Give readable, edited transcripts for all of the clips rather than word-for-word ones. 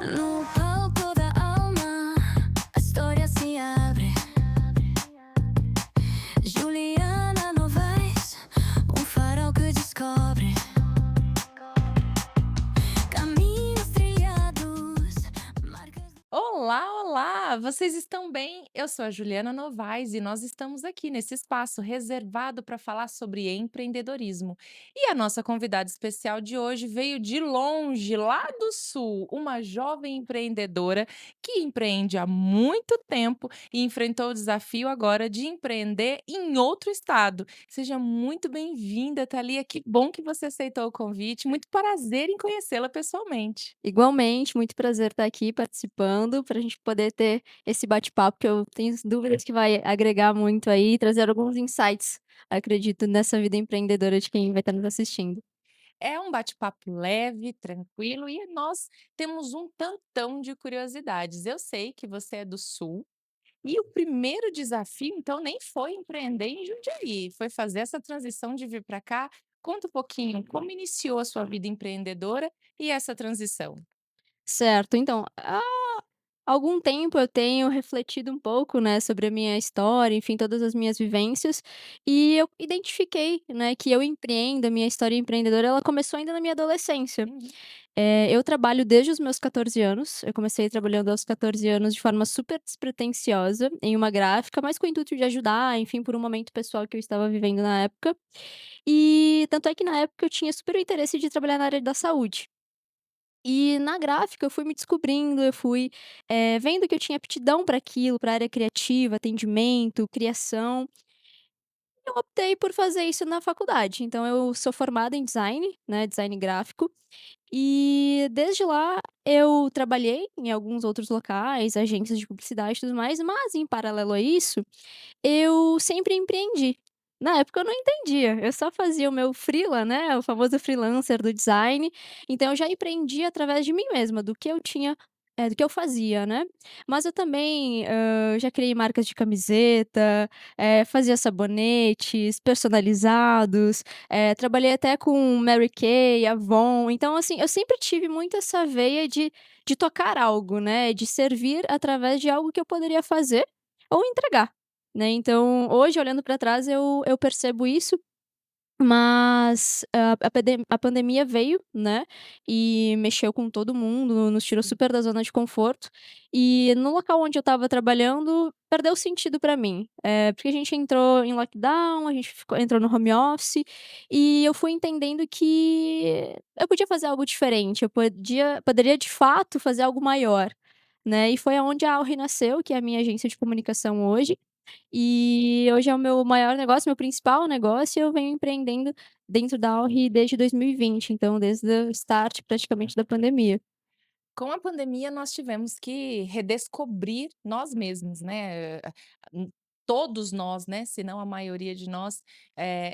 No palco da alma, a história se abre. Juliana Novaes, um farol que descobre caminhos trilhados, marcas. Olá, olá! Vocês estão bem? Eu sou a Juliana Novaes e nós estamos aqui nesse espaço reservado para falar sobre empreendedorismo. E a nossa convidada especial de hoje veio de longe, lá do sul, uma jovem empreendedora que empreende há muito tempo e enfrentou o desafio agora de empreender em outro estado. Seja muito bem-vinda, Thalia. Que bom que você aceitou o convite. Muito prazer em conhecê-la pessoalmente. Igualmente, muito prazer estar aqui participando, para a gente poder ter esse bate-papo que eu tenho dúvidas que vai agregar muito aí e trazer alguns insights, acredito, nessa vida empreendedora de quem vai estar nos assistindo. É um bate-papo leve, tranquilo e nós temos um tantão de curiosidades. Eu sei que você é do Sul e o primeiro desafio, então, nem foi empreender em Jundiaí, foi fazer essa transição de vir para cá. Conta um pouquinho como iniciou a sua vida empreendedora e essa transição. Certo, então, há algum tempo eu tenho refletido um pouco, né, sobre a minha história, enfim, todas as minhas vivências, e eu identifiquei, né, que eu empreendo, a minha história empreendedora, ela começou ainda na minha adolescência. Uhum. Eu trabalho desde os meus 14 anos. Eu comecei trabalhando aos 14 anos de forma super despretensiosa em uma gráfica, mas com o intuito de ajudar, enfim, por um momento pessoal que eu estava vivendo na época. E tanto é que na época eu tinha super o interesse de trabalhar na área da saúde. E na gráfica eu fui me descobrindo, eu fui, vendo que eu tinha aptidão para aquilo, para área criativa, atendimento, criação. Eu optei por fazer isso na faculdade. Então eu sou formada em design, né, design gráfico. E desde lá eu trabalhei em alguns outros locais, agências de publicidade e tudo mais, mas em paralelo a isso, eu sempre empreendi. Na época eu não entendia, eu só fazia o meu freela, né, o famoso freelancer do design, então eu já empreendia através de mim mesma, do que eu tinha do que eu fazia, né. Mas eu também, já criei marcas de camiseta, fazia sabonetes personalizados, trabalhei até com Mary Kay, Avon, então assim, eu sempre tive muito essa veia de tocar algo, né, de servir através de algo que eu poderia fazer ou entregar. Né, então hoje olhando para trás eu percebo isso, mas a pandemia veio, né, e mexeu com todo mundo, nos tirou super da zona de conforto, e no local onde eu estava trabalhando, perdeu sentido para mim. Porque a gente entrou em lockdown, a gente entrou no home office, e eu fui entendendo que eu podia fazer algo diferente, eu poderia de fato fazer algo maior, né, e foi aonde a Alri nasceu, que é a minha agência de comunicação hoje, e hoje é o meu maior negócio, meu principal negócio, e eu venho empreendendo dentro da Auri desde 2020, então desde o start praticamente da pandemia. Com a pandemia, nós tivemos que redescobrir nós mesmos, né, todos nós, né, se não a maioria de nós,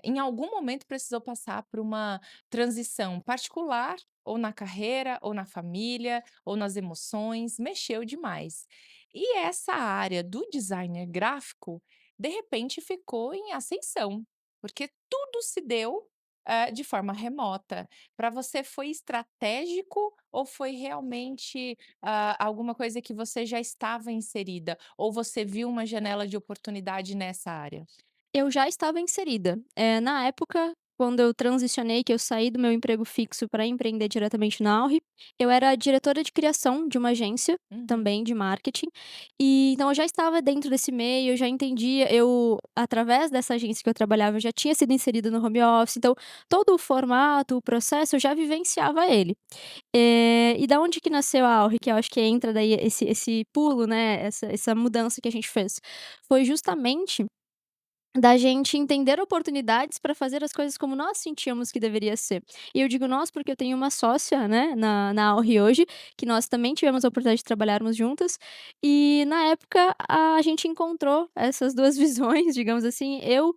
em algum momento precisou passar por uma transição particular, ou na carreira, ou na família, ou nas emoções, mexeu demais. E essa área do designer gráfico, de repente ficou em ascensão, porque tudo se deu, de forma remota. Para você foi estratégico ou foi realmente, alguma coisa que você já estava inserida? Ou você viu uma janela de oportunidade nessa área? Eu já estava inserida. Na época, quando eu transicionei, que eu saí do meu emprego fixo para empreender diretamente na Auri, eu era diretora de criação de uma agência, Uhum. também de marketing, e então eu já estava dentro desse meio, eu já entendia, através dessa agência que eu trabalhava, eu já tinha sido inserida no home office, então todo o formato, o processo, eu já vivenciava ele. E da onde que nasceu a Auri, que eu acho que entra daí esse pulo, né, essa mudança que a gente fez? Foi justamente da gente entender oportunidades para fazer as coisas como nós sentíamos que deveria ser. E eu digo nós, porque eu tenho uma sócia, né, na Auri hoje, que nós também tivemos a oportunidade de trabalharmos juntas, e na época a gente encontrou essas 2 visões, digamos assim. Eu,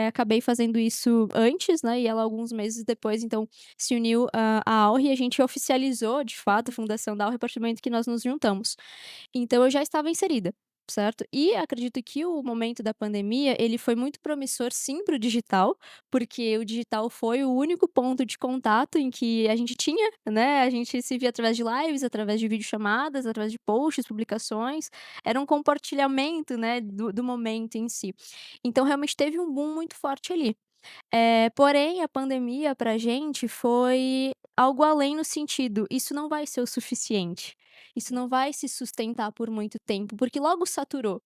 acabei fazendo isso antes, né, e ela alguns meses depois, então, se uniu à Auri e a gente oficializou, de fato, a fundação da Auri a partir do momento que nós nos juntamos. Então eu já estava inserida. certo? E acredito que o momento da pandemia, ele foi muito promissor sim para o digital, porque o digital foi o único ponto de contato em que a gente tinha, né, a gente se via através de lives, através de videochamadas, através de posts, publicações, era um compartilhamento, né, do momento em si. Então realmente teve um boom muito forte ali. Porém a pandemia pra gente foi algo além no sentido, isso não vai ser o suficiente, isso não vai se sustentar por muito tempo, porque logo saturou.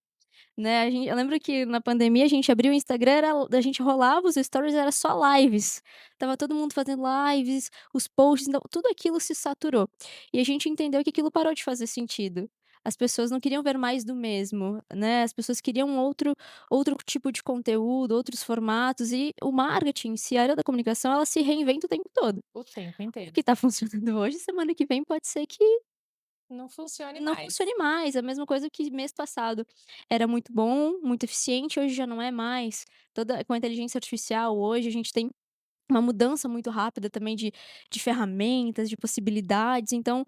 Né, eu lembro que na pandemia a gente abriu o Instagram, a gente rolava os stories, era só lives. Tava todo mundo fazendo lives, os posts, então tudo aquilo se saturou. E a gente entendeu que aquilo parou de fazer sentido. As pessoas não queriam ver mais do mesmo, né, as pessoas queriam outro tipo de conteúdo, outros formatos e o marketing em si, a área da comunicação, ela se reinventa o tempo todo. O tempo O inteiro. que tá funcionando hoje, semana que vem pode ser que Não funcione não mais. funcione mais, a mesma coisa que mês passado era muito bom, muito eficiente, hoje já não é mais. Toda com a inteligência artificial hoje a gente tem uma mudança muito rápida também de ferramentas, de possibilidades, então,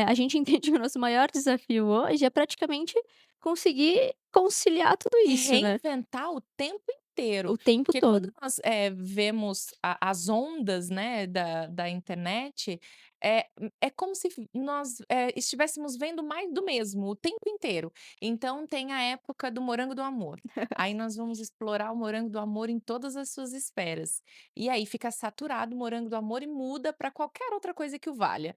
a gente entende que o nosso maior desafio hoje é praticamente conseguir conciliar tudo Se isso, né, reinventar o tempo inteiro, o tempo porque quando todo. nós, vemos as ondas, né, da internet, é como se nós, estivéssemos vendo mais do mesmo o tempo inteiro. Então tem a época do morango do amor, aí nós vamos explorar o morango do amor em todas as suas esferas, e aí fica saturado o morango do amor e muda para qualquer outra coisa que o valha.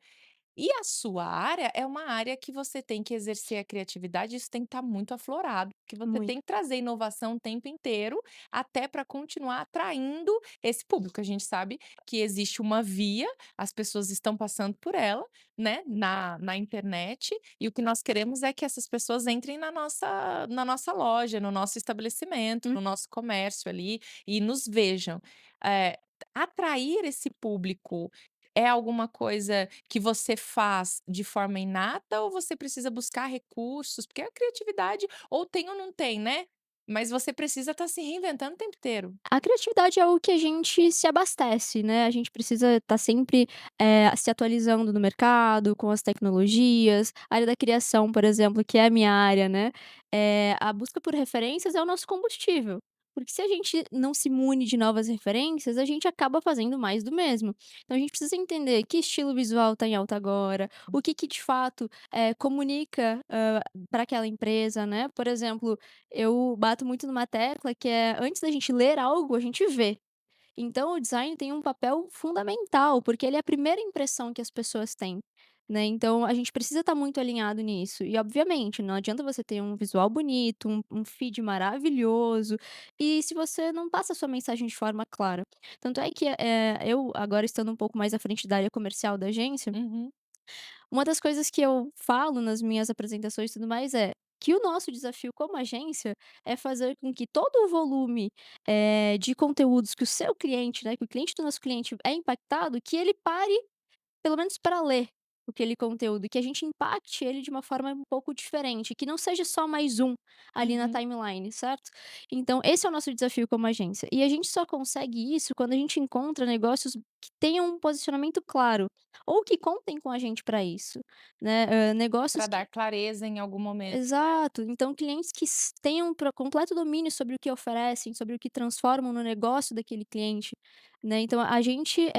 E a sua área é uma área que você tem que exercer a criatividade, isso tem que estar muito aflorado, porque você Muito. tem que trazer inovação o tempo inteiro, até para continuar atraindo esse público. A gente sabe que existe uma via, as pessoas estão passando por ela, né, na internet, e o que nós queremos é que essas pessoas entrem na nossa loja, no nosso estabelecimento, Hum. no nosso comércio ali, e nos vejam. Eh, Atrair esse público é alguma coisa que você faz de forma inata ou você precisa buscar recursos? Porque a criatividade ou tem ou não tem, né, mas você precisa estar se reinventando o tempo inteiro. A criatividade é o que a gente se abastece, né, a gente precisa estar sempre, se atualizando no mercado, com as tecnologias. A área da criação, por exemplo, que é a minha área, né, a busca por referências é o nosso combustível, porque se a gente não se mune de novas referências, a gente acaba fazendo mais do mesmo. Então a gente precisa entender que estilo visual está em alta agora, o que que de fato, comunica, pra aquela empresa, né. Por exemplo, eu bato muito numa tecla que é, antes da gente ler algo, a gente vê. Então o design tem um papel fundamental, porque ele é a primeira impressão que as pessoas têm, né, então a gente precisa estar muito alinhado nisso. E obviamente, não adianta você ter um visual bonito, um feed maravilhoso, e se você não passa a sua mensagem de forma clara. Tanto é que, eu agora estando um pouco mais à frente da área comercial da agência, Uhum. uma das coisas que eu falo nas minhas apresentações e tudo mais é que o nosso desafio como agência é fazer com que todo o volume, de conteúdos que o seu cliente, né, que o cliente do nosso cliente é impactado, que ele pare pelo menos para ler aquele conteúdo, que a gente impacte ele de uma forma um pouco diferente, que não seja só mais um ali na Uhum. timeline, certo? Então esse é o nosso desafio como agência. E a gente só consegue isso quando a gente encontra negócios que tenham um posicionamento claro, ou que contem com a gente para isso, né, negócios Pra que dar clareza em algum momento, né. exato. Então clientes que tenham completo domínio sobre o que oferecem, sobre o que transformam no negócio daquele cliente, né. Então a gente,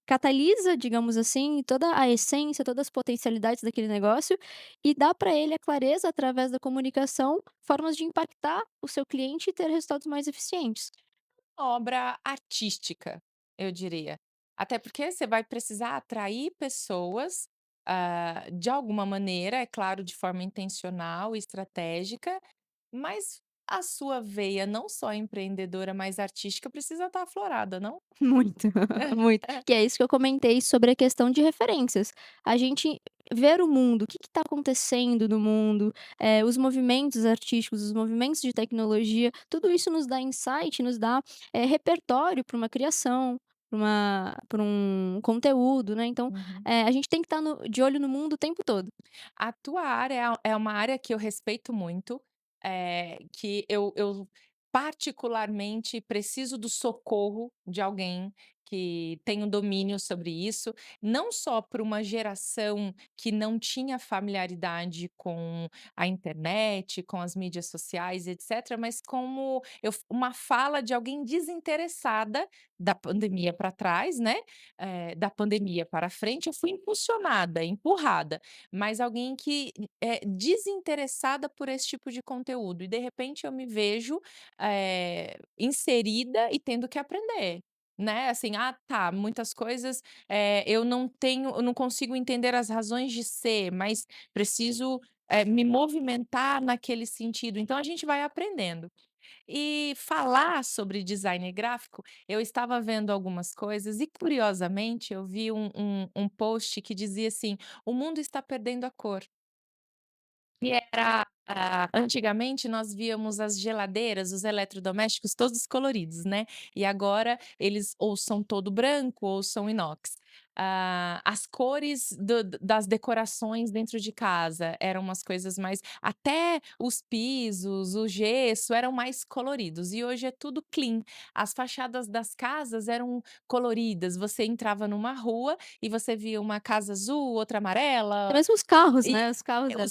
catalisa, digamos assim, toda a essência, todas as potencialidades daquele negócio e dá para ele a clareza através da comunicação, formas de impactar o seu cliente e ter resultados mais eficientes. Obra artística, eu diria. Até porque você vai precisar atrair pessoas, de alguma maneira, é claro, de forma intencional e estratégica, mas a sua veia não só empreendedora, mas artística precisa estar aflorada, não? Muito, muito. Que é isso que eu comentei sobre a questão de referências. A gente ver o mundo, o que está acontecendo no mundo, os movimentos artísticos, os movimentos de tecnologia, tudo isso nos dá insight, nos dá, repertório para uma criação, para um conteúdo, né, então, Uhum. a gente tem que estar de olho no mundo o tempo todo. A tua área é uma área que eu respeito muito, que eu particularmente preciso do socorro de alguém que têm um domínio sobre isso, não só para uma geração que não tinha familiaridade com a internet, com as mídias sociais, etcétera, mas como uma fala de alguém desinteressada da pandemia para trás, né, da pandemia para frente, eu fui impulsionada, empurrada, mas alguém que é desinteressada por esse tipo de conteúdo e de repente eu me vejo, inserida e tendo que aprender, né, assim, ah tá, muitas coisas, eu não consigo entender as razões de ser, mas preciso, me movimentar naquele sentido, então a gente vai aprendendo. E falar sobre design gráfico, eu estava vendo algumas coisas e curiosamente eu vi um post que dizia assim: "O mundo está perdendo a cor". E era antigamente nós víamos as geladeiras, os eletrodomésticos todos coloridos, né, e agora eles ou são todo branco ou são inox. As cores das decorações dentro de casa eram umas coisas mais até os pisos, o gesso eram mais coloridos e hoje é tudo clean. As fachadas das casas eram coloridas, você entrava numa rua e você via uma casa azul, outra Até amarela, mesmo os carros, e né, os carros eram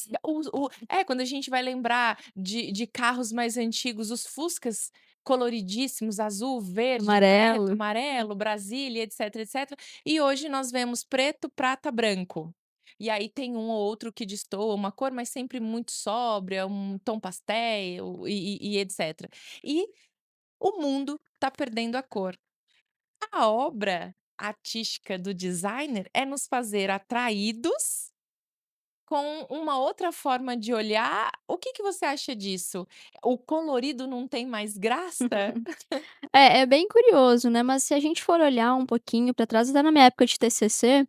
quando a gente vai lembrar de carros mais antigos, os Fuscas coloridíssimos, azul, verde, preto, amarelo. amarelo, Brasília, etcétera, etcétera, e hoje nós vemos preto, prata, branco. E aí tem um ou outro que destoa uma cor, mas sempre muito sóbria, um tom pastel e etcétera. E o mundo está perdendo a cor. A obra artística do designer é nos fazer atraídos com uma outra forma de olhar, o que que você acha disso? O colorido não tem mais graça? É bem curioso, né, mas se a gente for olhar um pouquinho para trás, até na minha época de TCC,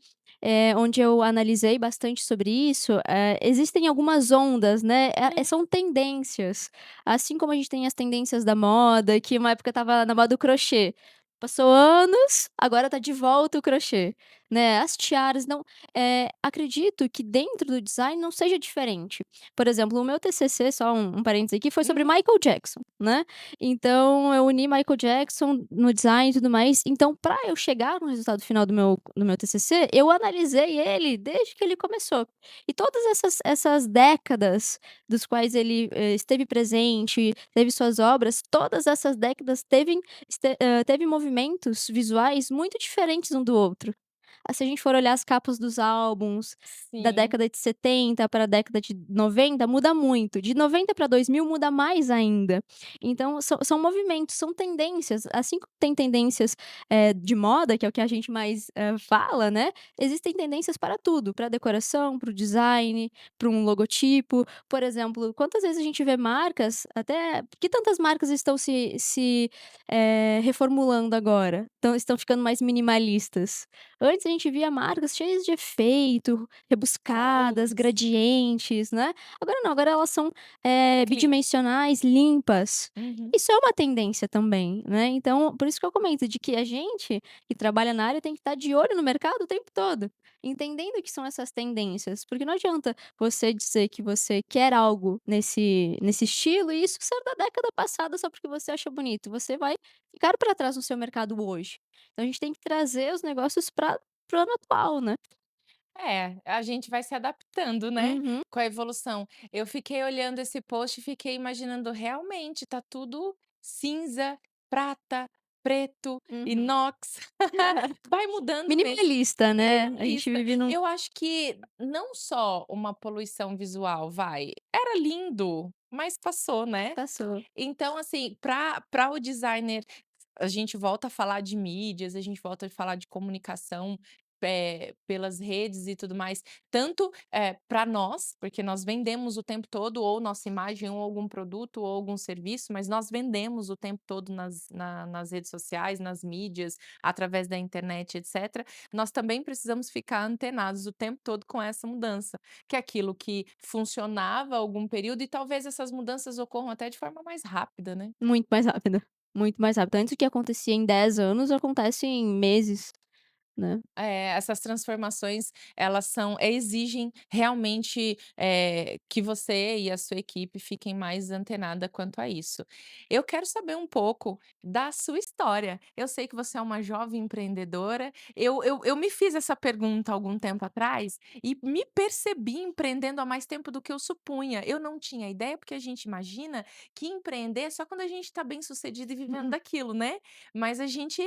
onde eu analisei bastante sobre isso, existem algumas ondas, né, Uhum. são tendências. Assim como a gente tem as tendências da moda, que uma época estava na moda o crochê, passou anos, agora tá de volta o crochê, né, as tiaras não acredito que dentro do design não seja diferente. Por exemplo, o meu TCC, só um parênteses aqui, foi sobre Uhum. Michael Jackson, né. Então eu uni Michael Jackson no design e tudo mais. Então, para eu chegar no resultado final do meu TCC, eu analisei ele desde que ele começou. E todas essas décadas dos quais ele, esteve presente, teve suas obras, todas essas décadas teve movimentos visuais muito diferentes um do outro. Se a gente for olhar as capas dos álbuns da Sim, década de 70 para a década de 90, muda muito. De 90 para 2000 muda mais ainda. Então são movimentos, são tendências. Assim como tem tendências, de moda, que é o que a gente mais, fala, né, existem tendências para tudo, para decoração, para o design, para um logotipo. Por exemplo, quantas vezes a gente vê marcas, até que tantas marcas estão reformulando agora? Estão ficando mais minimalistas. Antes a gente via marcas cheias de efeito, rebuscadas, cores, gradientes, né. Agora não, agora elas são, clean. bidimensionais, limpas. Uhum. Isso é uma tendência também, né, então por isso que eu comento de que a gente que trabalha na área tem que estar de olho no mercado o tempo todo, entendendo o que são essas tendências, porque não adianta você dizer que você quer algo nesse estilo e isso ser da década passada só porque você acha bonito, você vai ficar para trás no seu mercado hoje. Então a gente tem que trazer os negócios para o ano atual, né. É, a gente vai se adaptando, né, Uhum, com a evolução. Eu fiquei olhando esse post e fiquei imaginando, realmente tá tudo cinza, prata, preto, uhum. inox. Vai mudando mesmo. Minimalista, né, a gente Minimalista. vive num Eu acho que não só uma poluição visual, vai, era lindo, mas passou, né. passou. Então, assim, para o designer, a gente volta a falar de mídias, a gente volta a falar de comunicação, pelas redes e tudo mais, tanto, pra nós, porque nós vendemos o tempo todo ou nossa imagem ou algum produto ou algum serviço, mas nós vendemos o tempo todo nas redes sociais, nas mídias, através da internet, etcétera. Nós também precisamos ficar antenados o tempo todo com essa mudança, que é aquilo que funcionava algum período e talvez essas mudanças ocorram até de forma mais rápida, né. Muito mais rápido, muito mais rápido. Antes o que acontecia em 10 anos, acontece em meses, né. Essas transformações, elas exigem realmente, que você e a sua equipe fiquem mais antenada quanto a isso. Eu quero saber um pouco da sua história. Eu sei que você é uma jovem empreendedora, eu me fiz essa pergunta algum tempo atrás e me percebi empreendendo há mais tempo do que eu supunha. Eu não tinha ideia, porque a gente imagina que empreender é só quando a gente está bem-sucedido e vivendo daquilo, né. Mas a gente,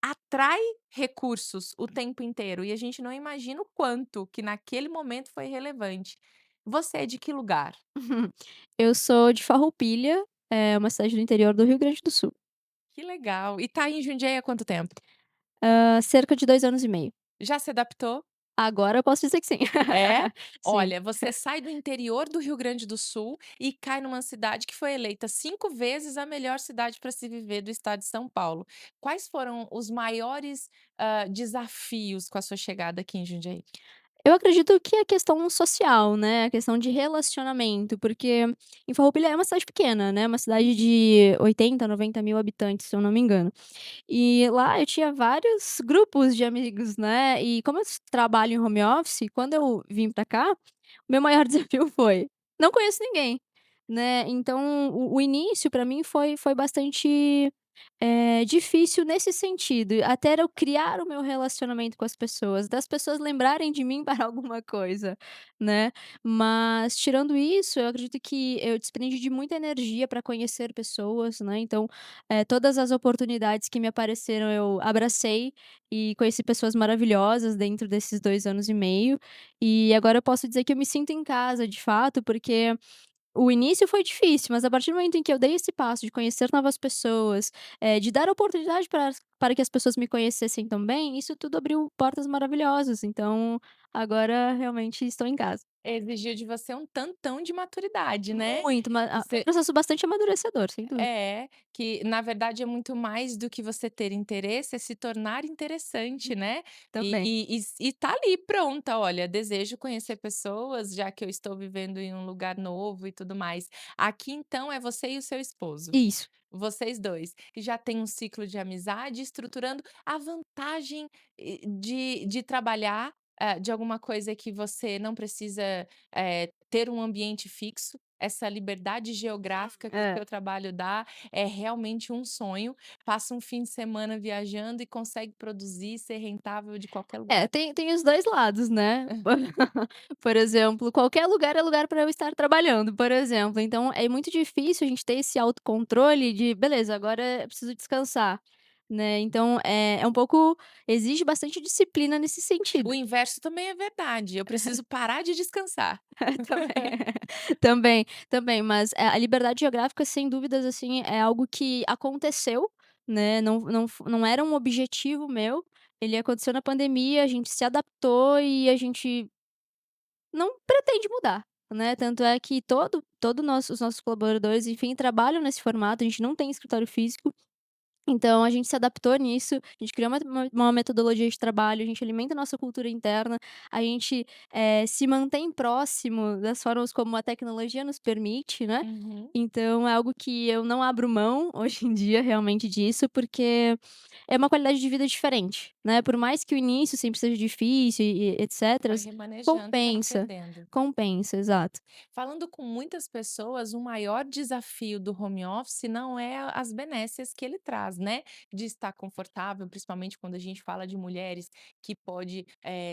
atrai recursos o tempo inteiro e a gente não imagina o quanto que naquele momento foi relevante. Você é de que lugar? Eu sou de Farroupilha, é uma cidade do interior do Rio Grande do Sul. Que legal. E tá em Jundiaí há quanto tempo? Cerca de 2 anos e meio. Já se adaptou? Agora eu posso dizer que sim. É? Sim. Olha, você sai do interior do Rio Grande do Sul e cai numa cidade que foi eleita 5 vezes a melhor cidade para se viver do estado de São Paulo. Quais foram os maiores, desafios com a sua chegada aqui em Jundiaí? Eu acredito que é questão social, né, a questão de relacionamento, porque em Farroupilha é uma cidade pequena, né, uma cidade Uhum. de 80, 90 mil habitantes, se eu não me engano. E lá eu tinha vários grupos de amigos, né, e como eu trabalho em home office, quando eu vim pra cá, o meu maior desafio foi: não conheço ninguém, né, então o início pra mim foi bastante, difícil nesse sentido, até eu criar o meu relacionamento com as pessoas, das pessoas lembrarem de mim para alguma coisa, né. Mas tirando isso, eu acredito que eu desprendi de muita energia para conhecer pessoas, né, então, todas as oportunidades que me apareceram eu abracei, e conheci pessoas maravilhosas dentro desses 2 anos e meio, e agora eu posso dizer que eu me sinto em casa de fato, porque o início foi difícil, mas a partir do momento em que eu dei esse passo de conhecer novas pessoas, de dar oportunidade para que as pessoas me conhecessem também, isso tudo abriu portas maravilhosas, então agora realmente estou em casa. Exigiu de você um tantão de maturidade, né? Muito, um Você processo bastante amadurecedor, sem dúvida. É, que na verdade é muito mais do que você ter interesse, é se tornar interessante, né. Também. E tá ali pronta: "Olha, desejo conhecer pessoas, já que eu estou vivendo em um lugar novo e tudo mais". Aqui então é você e o seu esposo, Isso. vocês 2 que já têm um ciclo de amizade estruturando a vantagem, de trabalhar, de alguma coisa que você não precisa, ter um ambiente fixo. Essa liberdade geográfica que o É. seu trabalho dá é realmente um sonho. Passa um fim de semana viajando e consegue produzir e ser rentável de qualquer É, lugar. tem os 2 lados, né. Por exemplo, qualquer lugar é lugar para eu estar trabalhando, por exemplo, então é muito difícil a gente ter esse autocontrole de: "Beleza, agora eu preciso descansar", né, então, é um pouco exige bastante disciplina nesse sentido. O inverso também é verdade, eu preciso parar de descansar. Também. Também, mas, a liberdade geográfica, sem dúvidas, assim, é algo que aconteceu, né, não era um objetivo meu, ele aconteceu na pandemia, a gente se adaptou e a gente não pretende mudar, né, tanto é que todo os nossos colaboradores, enfim, trabalham nesse formato, a gente não tem escritório físico, então a gente se adaptou nisso, a gente criou uma metodologia de trabalho, a gente alimenta a nossa cultura interna, a gente, se mantém próximo das formas como a tecnologia nos permite, né, Uhum. então é algo que eu não abro mão hoje em dia realmente disso, porque é uma qualidade de vida diferente, né, por mais que o início sempre seja difícil e Vai etceteras, remanejando e vai compensa, aprendendo. compensa, exato. Falando com muitas pessoas, o maior desafio do home office não é as benesses que ele traz, né, de estar confortável, principalmente quando a gente fala de mulheres que pode,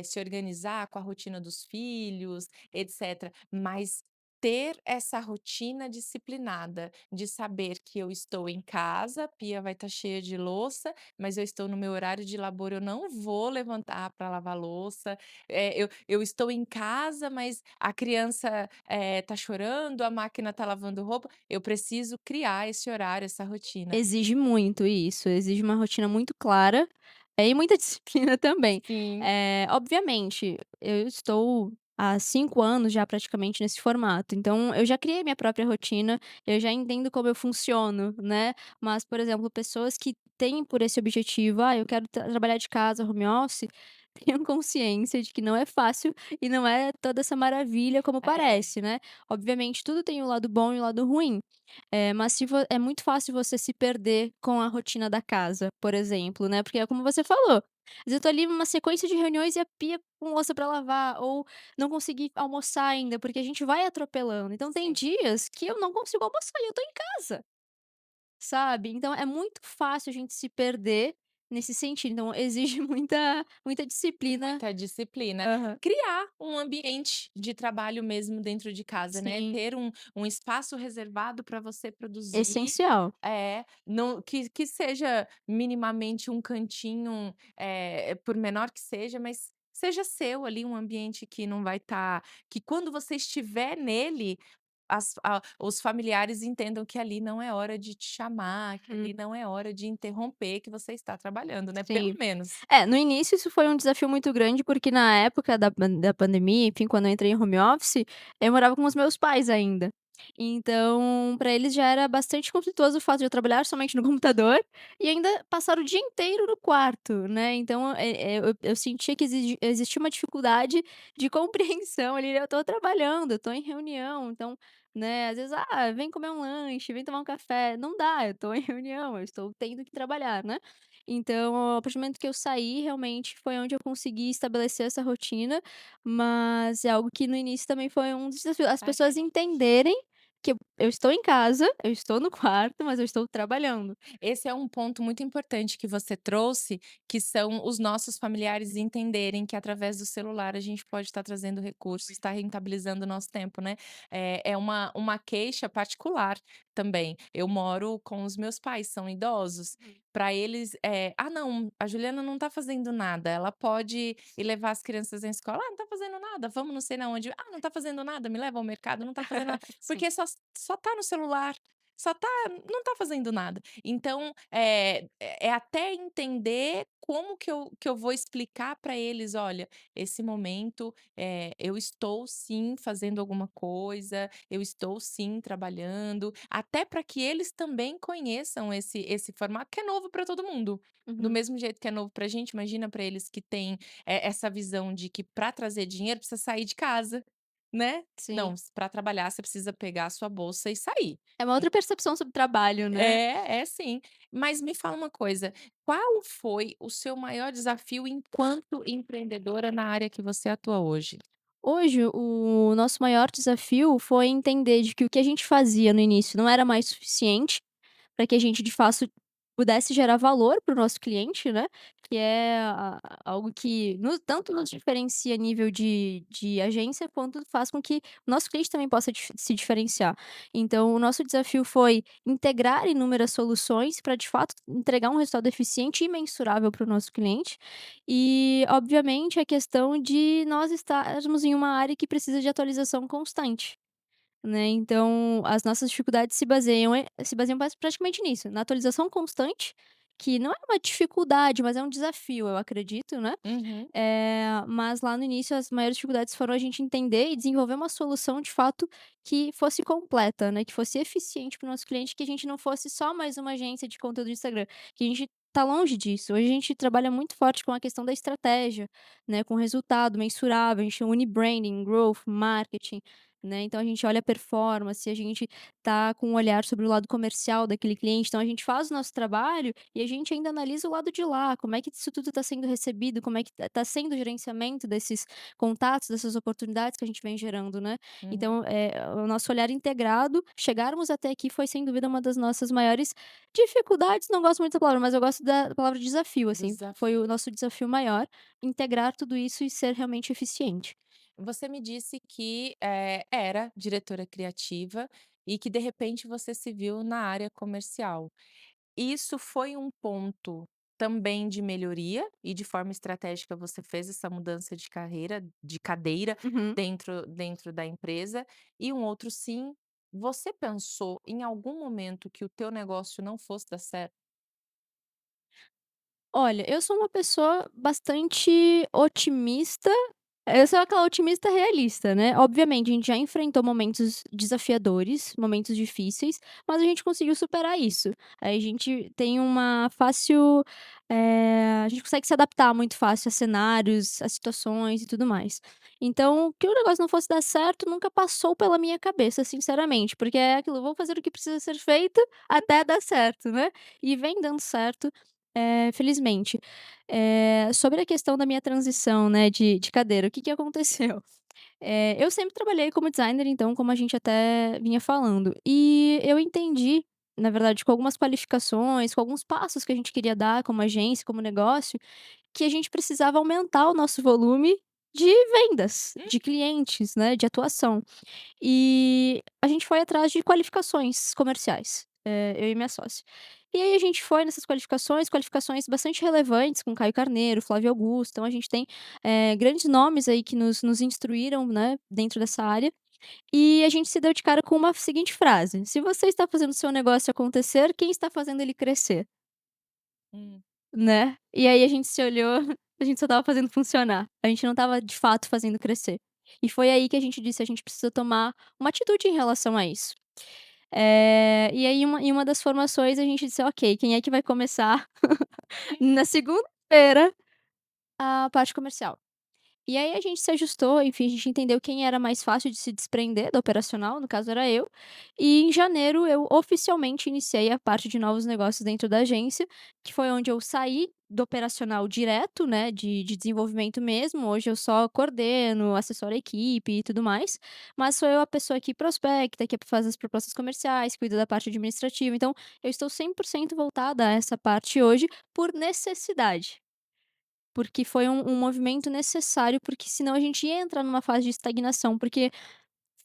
se organizar com a rotina dos filhos, etcétera, mas ter essa rotina disciplinada, de saber que eu estou em casa, a pia vai estar cheia de louça, mas eu estou no meu horário de labor, eu não vou levantar para lavar louça, eu estou em casa, mas a criança, tá chorando, a máquina tá lavando roupa, eu preciso criar esse horário, essa rotina. Exige muito isso, exige uma rotina muito clara, e muita disciplina também. Sim. Obviamente, eu estou há 5 anos já praticamente nesse formato, então eu já criei minha própria rotina, eu já entendo como eu funciono, né, mas, por exemplo, pessoas que têm por esse objetivo: "Ah, eu quero trabalhar de casa, home office", tenham consciência de que não é fácil e não é toda essa maravilha como É, parece, né. Obviamente tudo tem o lado bom e o lado ruim, mas se vo é muito fácil você se perder com a rotina da casa, por exemplo, né, porque é como você falou, às vezes eu tô ali numa sequência de reuniões e a pia com louça pra lavar, ou não consegui almoçar ainda, porque a gente vai atropelando. Então tem sim. dias que eu não consigo almoçar e eu tô em casa. Sabe, então é muito fácil a gente se perder nesse sentido, então exige muita disciplina. Muita disciplina. Aham. Criar um ambiente de trabalho mesmo dentro de casa, né, Sim, ter um espaço reservado para você produzir, essencial. não que seja minimamente um cantinho, por menor que seja, mas seja seu ali, um ambiente que não vai estar que quando você estiver nele, os familiares entendam que ali não é hora de te chamar, que Uhum, ali não é hora de interromper que você está trabalhando, né, pelo sim. menos. É, no início isso foi um desafio muito grande, porque na época da pandemia, enfim, quando eu entrei em home office, eu morava com os meus pais ainda. Então, pra eles já era bastante conflituoso o fato de eu trabalhar somente no computador e ainda passar o dia inteiro no quarto, né. Então, eu sentia que existia uma dificuldade de compreensão ali, eu tô trabalhando, eu tô em reunião, então, né, às vezes: "Ah, vem comer um lanche, vem tomar um café", não dá, eu tô em reunião, eu estou tendo que trabalhar, né. Então, a partir do momento que eu saí, realmente foi onde eu consegui estabelecer essa rotina, mas é algo que no início também foi um dos desafios, as pessoas É. entenderem que eu estou em casa, eu estou no quarto, mas eu estou trabalhando. Esse é um ponto muito importante que você trouxe, que são os nossos familiares entenderem que através do celular a gente pode estar trazendo recursos, estar rentabilizando o nosso tempo, né. É uma queixa particular também. Eu moro com os meus pais, são idosos, Uhum. para eles, "Ah não, a Juliana não tá fazendo nada, ela pode ir levar as crianças na escola, ah, não tá fazendo nada, vamos não sei na onde, ah, não tá fazendo nada, me leva ao mercado, não tá fazendo nada", Sim. porque só tá no celular, só tá não tá fazendo nada. Então, é até entender como que eu vou explicar para eles: "Olha, esse momento, eu estou sim fazendo alguma coisa, eu estou sim trabalhando", até para que eles também conheçam esse formato que é novo para todo mundo. Do Uhum. mesmo jeito que é novo pra gente, imagina para eles que têm, essa visão de que para trazer dinheiro precisa sair de casa, né. Sim. Não, para trabalhar você precisa pegar a sua bolsa e sair. É uma outra percepção sobre trabalho, né. É, é sim. Mas me fala uma coisa, qual foi o seu maior desafio enquanto empreendedora na área que você atua hoje? Hoje, o nosso maior desafio foi entender de que o que a gente fazia no início não era mais suficiente para que a gente de fato pudesse gerar valor para o nosso cliente, né, que é algo que tanto nos diferencia a nível de agência, quanto faz com que o nosso cliente também possa se diferenciar. Então o nosso desafio foi integrar inúmeras soluções para de fato entregar um resultado eficiente e mensurável para o nosso cliente, e obviamente a questão de nós estarmos em uma área que precisa de atualização constante. Né, então as nossas dificuldades se baseiam praticamente nisso, na atualização constante, que não é uma dificuldade, mas é um desafio, eu acredito, né. Uhum, Mas lá no início as maiores dificuldades foram a gente entender e desenvolver uma solução de fato que fosse completa, né, que fosse eficiente para o nosso cliente, que a gente não fosse só mais uma agência de conteúdo do Instagram, que a gente tá longe disso. Hoje a gente trabalha muito forte com a questão da estratégia, né, com resultado mensurável, a gente une branding, growth, marketing, né, então a gente olha a performance, a gente tá com um olhar sobre o lado comercial daquele cliente, então a gente faz o nosso trabalho e a gente ainda analisa o lado de lá, como é que isso tudo está sendo recebido, como é que tá sendo o gerenciamento desses contatos, dessas oportunidades que a gente vem gerando, né. uhum. Então, o nosso olhar integrado, chegarmos até aqui foi sem dúvida uma das nossas maiores dificuldades, não gosto muito dessa palavra, mas eu gosto da palavra desafio, assim, foi o Desafio. nosso desafio maior, integrar tudo isso e ser realmente eficiente. Você me disse que, era diretora criativa e que de repente você se viu na área comercial. Isso foi um ponto também de melhoria e de forma estratégica você fez essa mudança de carreira, de cadeira Uhum. dentro da empresa? E um outro sim, você pensou em algum momento que o teu negócio não fosse dar certo? Olha, eu sou uma pessoa bastante otimista. Eu sou aquela otimista realista, né. Obviamente, a gente já enfrentou momentos desafiadores, momentos difíceis, mas a gente conseguiu superar isso. Aí a gente tem uma fácil, a gente consegue se adaptar muito fácil a cenários, a situações e tudo mais. Então, que o negócio não fosse dar certo nunca passou pela minha cabeça, sinceramente, porque é aquilo, vou fazer o que precisa ser feito até dar certo, né. E vem dando certo, felizmente. Sobre a questão da minha transição, né, de cadeira, o que que aconteceu? Eu sempre trabalhei como designer, então, como a gente até vinha falando. E eu entendi, na verdade, com algumas qualificações, com alguns passos que a gente queria dar como agência, como negócio, que a gente precisava aumentar o nosso volume de vendas, Hum, de clientes, né, de atuação. E a gente foi atrás de qualificações comerciais, eu e minha sócia. E aí a gente foi nessas qualificações bastante relevantes com Caio Carneiro, Flávio Augusto, então a gente tem, grandes nomes aí que nos instruíram, né, dentro dessa área. E a gente se deu de cara com uma seguinte frase: "Se você está fazendo o seu negócio acontecer, quem está fazendo ele crescer?", hum. né. E aí a gente se olhou, a gente só estava fazendo funcionar, a gente não estava de fato fazendo crescer. E foi aí que a gente disse: "A gente precisa tomar uma atitude em relação a isso". E aí em uma das formações a gente disse: "Ok, quem é que vai começar na segunda-feira a parte comercial?". E aí a gente se ajustou, enfim, a gente entendeu quem era mais fácil de se desprender da operacional, no caso era eu, e em janeiro eu oficialmente iniciei a parte de novos negócios dentro da agência, que foi onde eu saí do operacional direto, né, de desenvolvimento mesmo, hoje eu só coordeno, assessoro a equipe e tudo mais, mas sou eu a pessoa que prospecta, que faz as propostas comerciais, cuida da parte administrativa, então eu estou 100% voltada a essa parte hoje por necessidade. Porque foi um movimento necessário, porque senão a gente ia entrar numa fase de estagnação, porque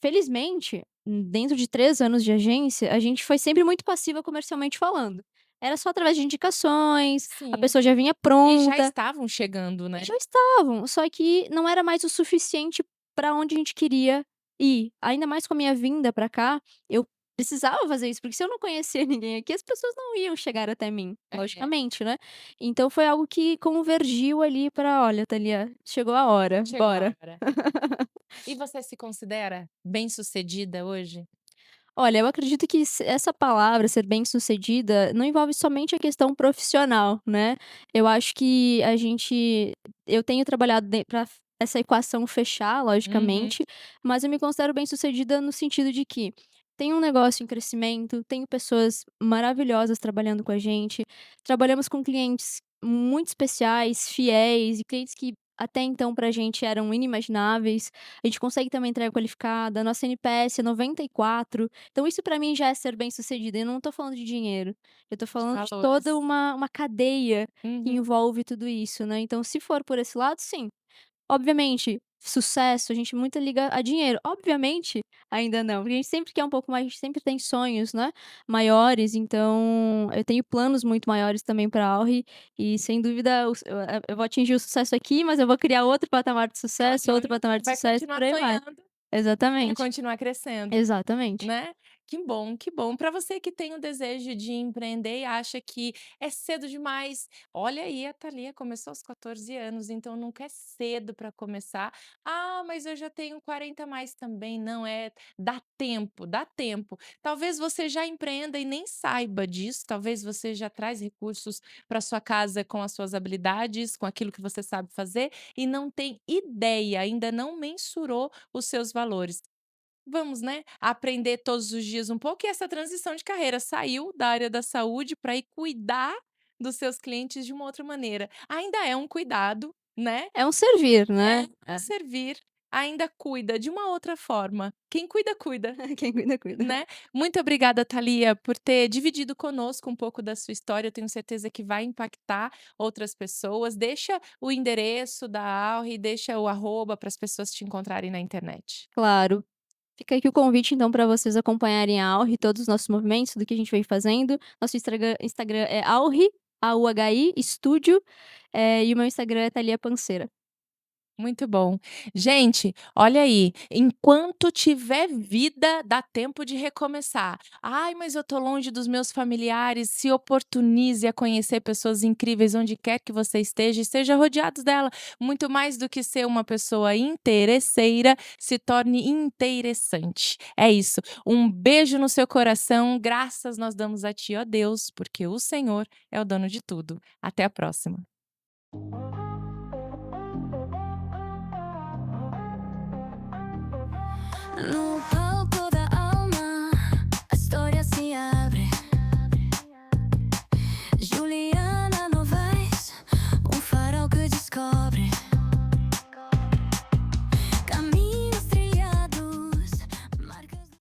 felizmente, dentro de 3 anos de agência, a gente foi sempre muito passiva comercialmente falando. Era só através de indicações, a Sim. pessoa já vinha E já pronta, estavam chegando, e né. já estavam, só que não era mais o suficiente para onde a gente queria ir. Ainda mais com a minha vinda para cá, eu precisava fazer isso, porque se eu não conhecer ninguém aqui, as pessoas não iam chegar até mim, É, logicamente, né. Então foi algo que convergiu ali para: "Olha, Thalia, chegou a hora, chegou a bora". hora. E você se considera bem-sucedida hoje? Olha, eu acredito que essa palavra, ser bem-sucedida, não envolve somente a questão profissional, né. Eu acho que eu tenho trabalhado para essa equação fechar, Uhum. logicamente, mas eu me considero bem-sucedida no sentido de que tenho um negócio em crescimento, tenho pessoas maravilhosas trabalhando com a gente, trabalhamos com clientes muito especiais, fiéis e clientes que até então pra gente eram inimagináveis. A gente consegue ter uma entrega qualificada, nossa NPS é 94. Então isso pra mim já é ser bem-sucedida, eu não tô falando de dinheiro, eu tô De falando de toda valores. uma cadeia que Uhum. envolve tudo isso, né. Então se for por esse lado, sim. Obviamente, sucesso, a gente muito liga a dinheiro. Obviamente, ainda não, porque a gente sempre quer um pouco mais, a gente sempre tem sonhos, né, maiores, então eu tenho planos muito maiores também pra Auri e sem dúvida eu vou atingir o sucesso aqui, mas eu vou criar outro Aham. patamar de Vai sucesso, continuar por aí vai. sonhando para Exatamente, continuar crescendo. exatamente. Né. Que bom, que bom. Para você que tem o desejo de empreender e acha que é cedo demais, olha aí, a Thalia começou aos 14 anos, então nunca é cedo para começar. "Ah, mas eu já tenho 40 a mais", também não é. Dá tempo, dá tempo. Talvez você já empreenda e nem saiba disso, talvez você já traz recursos para sua casa com as suas habilidades, com aquilo que você sabe fazer e não tem ideia, ainda não mensurou os seus valores. Vamos, né, aprender todos os dias um pouco e essa transição de carreira, saiu da área da saúde para ir cuidar dos seus clientes de uma outra maneira. Ainda é um cuidado, né, É um servir, é né. um servir, ainda cuida de uma outra forma. Quem cuida, cuida, Quem cuida, cuida. né. Muito obrigada, Thalia, por ter dividido conosco um pouco da sua história, eu tenho certeza que vai impactar outras pessoas. Deixa o endereço da Auri, deixa o arroba para as pessoas te encontrarem na internet. Claro. Fica aqui o convite então para vocês acompanharem a Auri, todos os nossos movimentos, tudo que a gente vem fazendo. Nosso Instagram é Auri, AUHI, estúdio, e o meu Instagram é Thalia Panceira. Muito bom. Gente, olha aí, enquanto tiver vida, dá tempo de recomeçar. "Ai, mas eu tô longe dos meus familiares", se oportunize a conhecer pessoas incríveis onde quer que você esteja e seja rodeado dela. Muito mais do que ser uma pessoa interesseira, se torne interessante. É isso. Um beijo no seu coração, graças nós damos a ti, ó Deus, porque o Senhor é o dono de tudo. Até a próxima. No